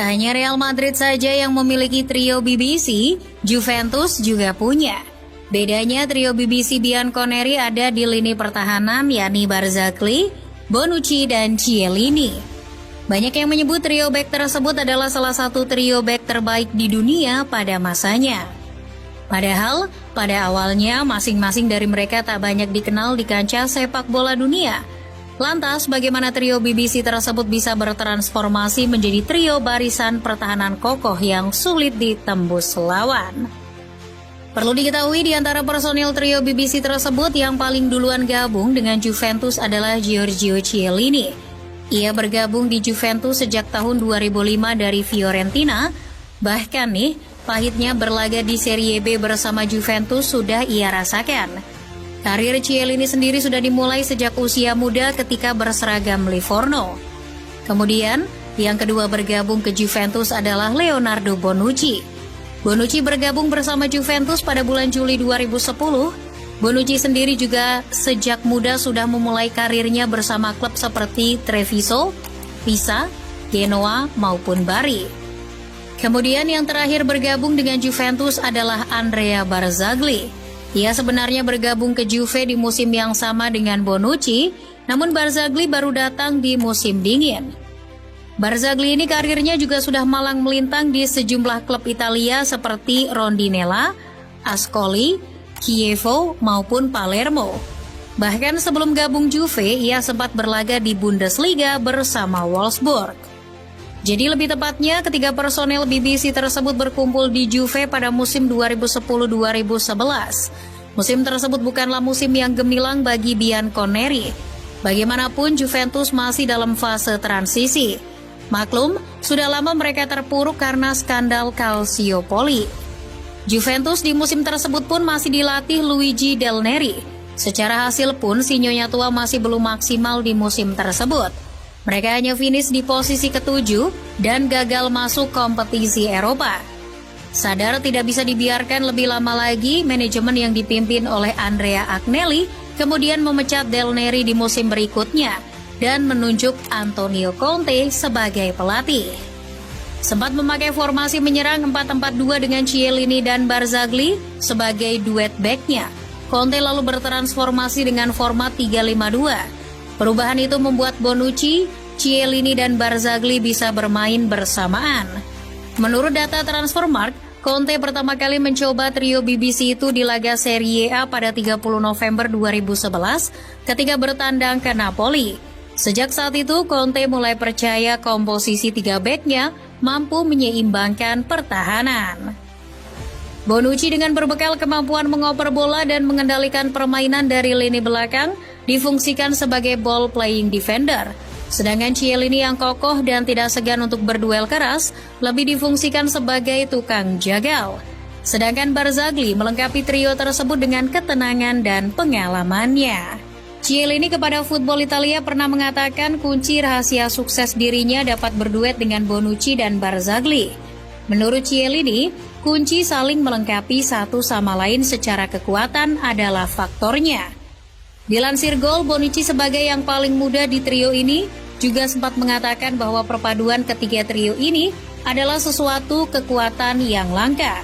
Tak hanya Real Madrid saja yang memiliki trio BBC, Juventus juga punya. Bedanya trio BBC Bianconeri ada di lini pertahanan yakni Barzagli, Bonucci, dan Chiellini. Banyak yang menyebut trio bek tersebut adalah salah satu trio bek terbaik di dunia pada masanya. Padahal, pada awalnya masing-masing dari mereka tak banyak dikenal di kancah sepak bola dunia. Lantas, bagaimana trio BBC tersebut bisa bertransformasi menjadi trio barisan pertahanan kokoh yang sulit ditembus lawan? Perlu diketahui di antara personil trio BBC tersebut yang paling duluan gabung dengan Juventus adalah Giorgio Chiellini. Ia bergabung di Juventus sejak tahun 2005 dari Fiorentina. Bahkan nih, pahitnya berlaga di Serie B bersama Juventus sudah ia rasakan. Karir Chiellini sendiri sudah dimulai sejak usia muda ketika berseragam Livorno. Kemudian, yang kedua bergabung ke Juventus adalah Leonardo Bonucci. Bonucci bergabung bersama Juventus pada bulan Juli 2010. Bonucci sendiri juga sejak muda sudah memulai karirnya bersama klub seperti Treviso, Pisa, Genoa maupun Bari. Kemudian yang terakhir bergabung dengan Juventus adalah Andrea Barzagli. Ia sebenarnya bergabung ke Juve di musim yang sama dengan Bonucci, namun Barzagli baru datang di musim dingin. Barzagli ini karirnya juga sudah malang melintang di sejumlah klub Italia seperti Rondinella, Ascoli, Chievo maupun Palermo. Bahkan sebelum gabung Juve, ia sempat berlaga di Bundesliga bersama Wolfsburg. Jadi lebih tepatnya ketiga personel BBC tersebut berkumpul di Juve pada musim 2010-2011. Musim tersebut bukanlah musim yang gemilang bagi Bianconeri. Bagaimanapun Juventus masih dalam fase transisi. Maklum, sudah lama mereka terpuruk karena skandal Calciopoli. Juventus di musim tersebut pun masih dilatih Luigi Del Neri. Secara hasil pun si Nyonya tua masih belum maksimal di musim tersebut. Mereka hanya finish di posisi ke-7 dan gagal masuk kompetisi Eropa. Sadar tidak bisa dibiarkan lebih lama lagi, manajemen yang dipimpin oleh Andrea Agnelli kemudian memecat Del Neri di musim berikutnya dan menunjuk Antonio Conte sebagai pelatih. Sempat memakai formasi menyerang 4-4-2 dengan Chiellini dan Barzagli sebagai duet backnya. Conte lalu bertransformasi dengan format 3-5-2. Perubahan itu membuat Bonucci, Chiellini, dan Barzagli bisa bermain bersamaan. Menurut data Transfermarkt, Conte pertama kali mencoba trio BBC itu di laga Serie A pada 30 November 2011 ketika bertandang ke Napoli. Sejak saat itu, Conte mulai percaya komposisi 3 backnya mampu menyeimbangkan pertahanan. Bonucci dengan berbekal kemampuan mengoper bola dan mengendalikan permainan dari lini belakang difungsikan sebagai ball playing defender. Sedangkan Chiellini yang kokoh dan tidak segan untuk berduel keras lebih difungsikan sebagai tukang jagal. Sedangkan Barzagli melengkapi trio tersebut dengan ketenangan dan pengalamannya. Chiellini kepada Football Italia pernah mengatakan kunci rahasia sukses dirinya dapat berduet dengan Bonucci dan Barzagli. Menurut Chiellini, kunci saling melengkapi satu sama lain secara kekuatan adalah faktornya. Dilansir Gol, Bonucci sebagai yang paling muda di trio ini juga sempat mengatakan bahwa perpaduan ketiga trio ini adalah sesuatu kekuatan yang langka.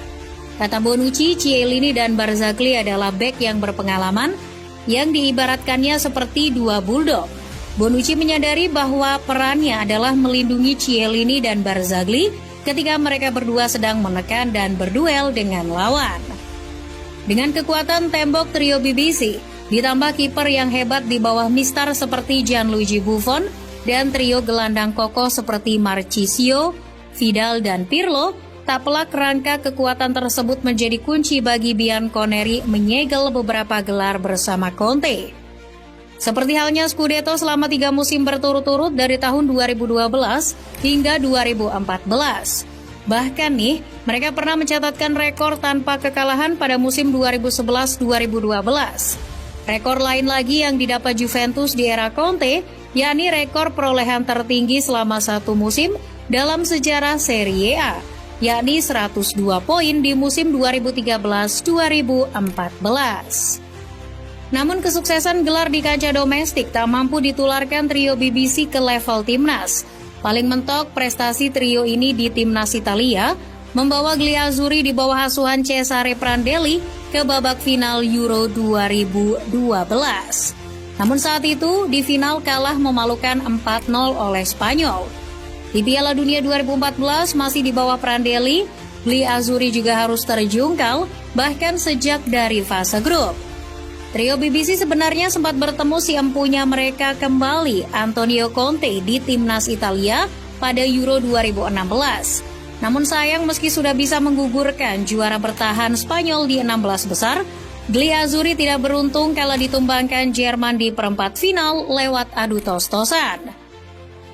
Kata Bonucci, Chiellini dan Barzagli adalah bek yang berpengalaman yang diibaratkannya seperti dua bulldog. Bonucci menyadari bahwa perannya adalah melindungi Chiellini dan Barzagli ketika mereka berdua sedang menekan dan berduel dengan lawan. Dengan kekuatan tembok trio BBC, ditambah kiper yang hebat di bawah mistar seperti Gianluigi Buffon dan trio gelandang kokoh seperti Marchisio, Vidal, dan Pirlo, tak pelak rangka kekuatan tersebut menjadi kunci bagi Bianconeri menyegel beberapa gelar bersama Conte. Seperti halnya Scudetto selama 3 musim berturut-turut dari tahun 2012 hingga 2014. Bahkan nih, mereka pernah mencatatkan rekor tanpa kekalahan pada musim 2011-2012. Rekor lain lagi yang didapat Juventus di era Conte, yakni rekor perolehan tertinggi selama satu musim dalam sejarah Serie A, yakni 102 poin di musim 2013-2014. Namun kesuksesan gelar di kancah domestik tak mampu ditularkan trio BBC ke level timnas. Paling mentok prestasi trio ini di timnas Italia, membawa Gliazzurri di bawah asuhan Cesare Prandelli ke babak final Euro 2012. Namun saat itu di final kalah memalukan 4-0 oleh Spanyol. Di Piala Dunia 2014 masih di bawah Prandelli, Gliazzurri juga harus terjungkal bahkan sejak dari fase grup. Trio BBC sebenarnya sempat bertemu si empunya mereka kembali, Antonio Conte, di timnas Italia pada Euro 2016. Namun sayang meski sudah bisa menggugurkan juara bertahan Spanyol di 16 besar, Gliazzurri tidak beruntung kala ditumbangkan Jerman di perempat final lewat adu tos-tosan.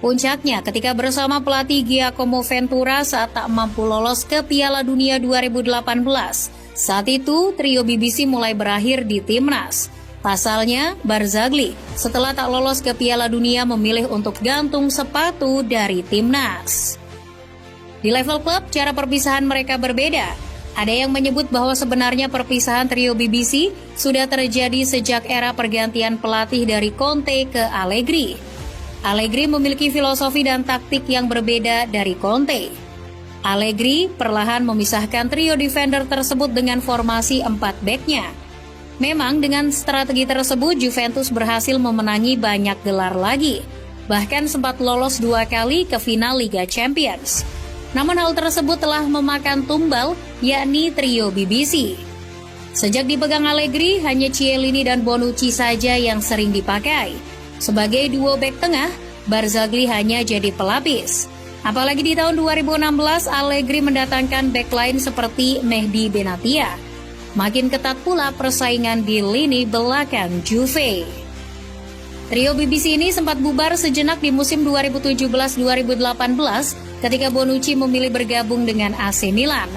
Puncaknya ketika bersama pelatih Giacomo Ventura saat tak mampu lolos ke Piala Dunia 2018. Saat itu, trio BBC mulai berakhir di timnas. Pasalnya, Barzagli setelah tak lolos ke Piala Dunia memilih untuk gantung sepatu dari timnas. Di level klub, cara perpisahan mereka berbeda. Ada yang menyebut bahwa sebenarnya perpisahan trio BBC sudah terjadi sejak era pergantian pelatih dari Conte ke Allegri. Allegri memiliki filosofi dan taktik yang berbeda dari Conte. Allegri perlahan memisahkan trio defender tersebut dengan formasi 4 back-nya. Memang dengan strategi tersebut Juventus berhasil memenangi banyak gelar lagi, bahkan sempat lolos 2 kali ke final Liga Champions. Namun hal tersebut telah memakan tumbal, yakni trio BBC. Sejak dipegang Allegri, hanya Chiellini dan Bonucci saja yang sering dipakai. Sebagai duo back tengah, Barzagli hanya jadi pelapis. Apalagi di tahun 2016, Allegri mendatangkan backline seperti Mehdi Benatia. Makin ketat pula persaingan di lini belakang Juve. Trio BBC ini sempat bubar sejenak di musim 2017-2018 ketika Bonucci memilih bergabung dengan AC Milan.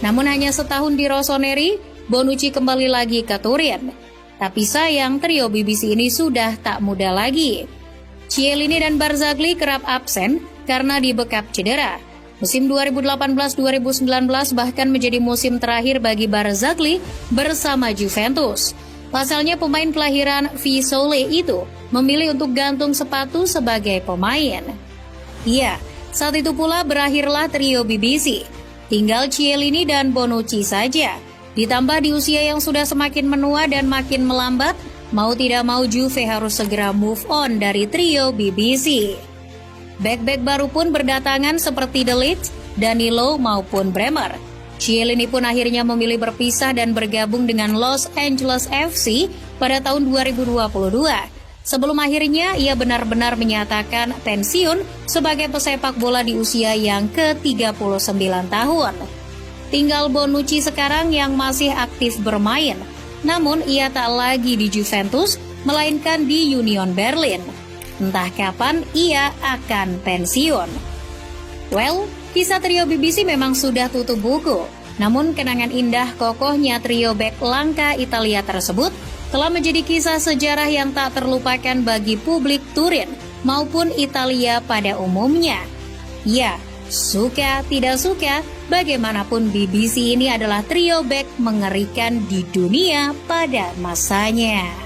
Namun hanya setahun di Rossoneri, Bonucci kembali lagi ke Turin. Tapi sayang, trio BBC ini sudah tak muda lagi. Chiellini dan Barzagli kerap absen karena dibekap cedera. Musim 2018-2019 bahkan menjadi musim terakhir bagi Barzagli bersama Juventus. Pasalnya pemain kelahiran Fiesole itu memilih untuk gantung sepatu sebagai pemain. Iya, saat itu pula berakhirlah trio BBC. Tinggal Chiellini dan Bonucci saja. Ditambah di usia yang sudah semakin menua dan makin melambat, mau tidak mau Juve harus segera move on dari trio BBC. Back-back baru pun berdatangan seperti De Ligt, Danilo maupun Bremer. Chiellini pun akhirnya memilih berpisah dan bergabung dengan Los Angeles FC pada tahun 2022. Sebelum akhirnya ia benar-benar menyatakan pensiun sebagai pesepak bola di usia yang ke-39 tahun. Tinggal Bonucci sekarang yang masih aktif bermain, namun ia tak lagi di Juventus, melainkan di Union Berlin. Entah kapan ia akan pensiun. Well, kisah trio BBC memang sudah tutup buku. Namun kenangan indah kokohnya trio back langka Italia tersebut telah menjadi kisah sejarah yang tak terlupakan bagi publik Turin maupun Italia pada umumnya. Ya, suka tidak suka, bagaimanapun BBC ini adalah trio back mengerikan di dunia pada masanya.